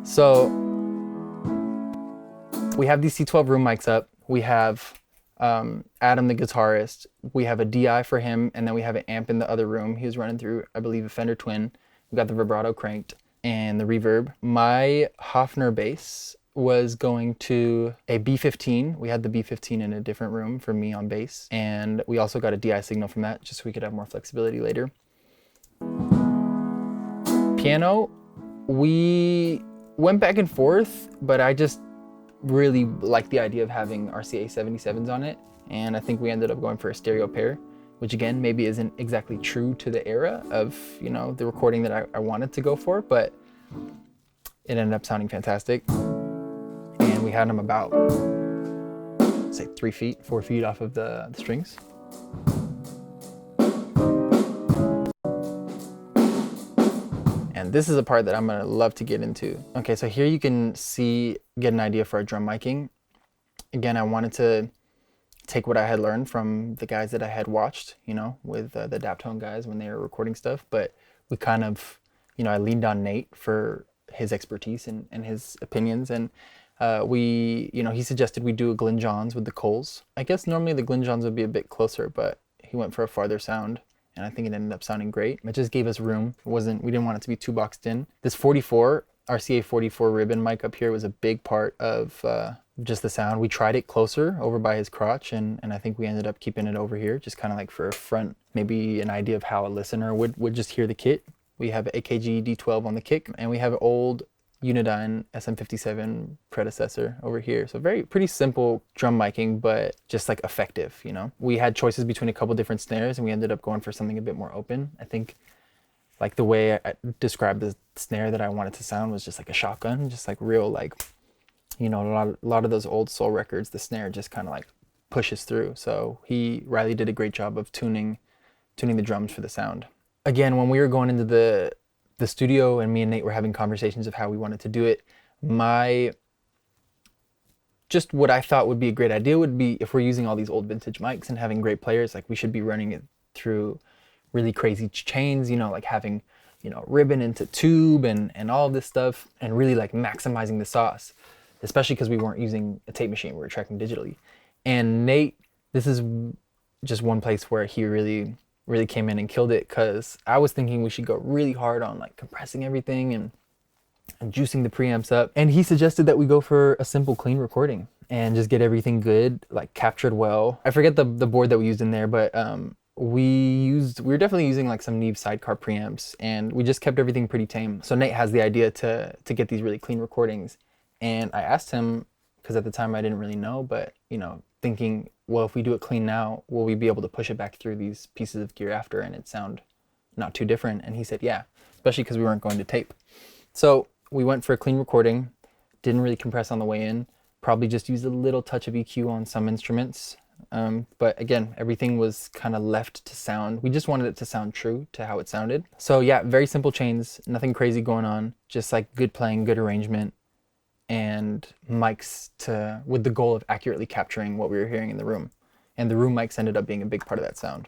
So we have these C12 room mics up. We have Adam, the guitarist. We have a DI for him, and then we have an amp in the other room. He was running through, I believe, a Fender Twin. We got the vibrato cranked and the reverb. My Hofner bass was going to a B15. We had the B15 in a different room for me on bass. And we also got a DI signal from that just so we could have more flexibility later. Piano, we went back and forth, but I just really liked the idea of having RCA 77s on it. And I think we ended up going for a stereo pair, which again, maybe isn't exactly true to the era of, you know, the recording that I wanted to go for, but it ended up sounding fantastic. And we had them about, say 4 feet off of the strings. And this is a part that I'm gonna love to get into. Okay, so here you can get an idea for our drum miking. Again, I wanted to take what I had learned from the guys that I had watched, you know, with the Daptone guys when they were recording stuff, but we kind of, you know, I leaned on Nate for his expertise and his opinions, and he suggested we do a Glyn Johns with the Coles. I guess normally the Glyn Johns would be a bit closer, but he went for a farther sound, and I think it ended up sounding great. It just gave us room. We didn't want it to be too boxed in. This 44, RCA 44 ribbon mic up here was a big part of just the sound. We tried it closer over by his crotch, and I think we ended up keeping it over here, just kind of like for a front, maybe an idea of how a listener would just hear the kit. We have AKG D12 on the kick, and we have an old Unidyne SM57 predecessor over here. So pretty simple drum miking, but just like effective, you know? We had choices between a couple different snares, and we ended up going for something a bit more open. I think like the way I described the snare that I wanted to sound was just like a shotgun, just like real, like, you know, a lot of those old soul records, the snare just kind of like pushes through. So Riley did a great job of tuning the drums for the sound. Again, when we were going into the studio and me and Nate were having conversations of how we wanted to do it, what I thought would be a great idea would be, if we're using all these old vintage mics and having great players, like we should be running it through really crazy chains, you know, like having, you know, ribbon into tube and all of this stuff, and really like maximizing the sauce, especially because we weren't using a tape machine, we were tracking digitally. And Nate, this is just one place where he really came in and killed it, because I was thinking we should go really hard on like compressing everything and juicing the preamps up, and he suggested that we go for a simple clean recording and just get everything good, like captured well. I forget the board that we used in there, but we were definitely using like some Neve sidecar preamps, and we just kept everything pretty tame. So Nate has the idea to get these really clean recordings, and I asked him, because at the time I didn't really know, but you know, thinking, well, if we do it clean now, will we be able to push it back through these pieces of gear after and it sound not too different? And he said, yeah, especially because we weren't going to tape. So we went for a clean recording, didn't really compress on the way in, probably just used a little touch of EQ on some instruments. But again, everything was kind of left to sound. We just wanted it to sound true to how it sounded. So yeah, very simple chains, nothing crazy going on, just like good playing, good arrangement, and mics with the goal of accurately capturing what we were hearing in the room. And the room mics ended up being a big part of that sound.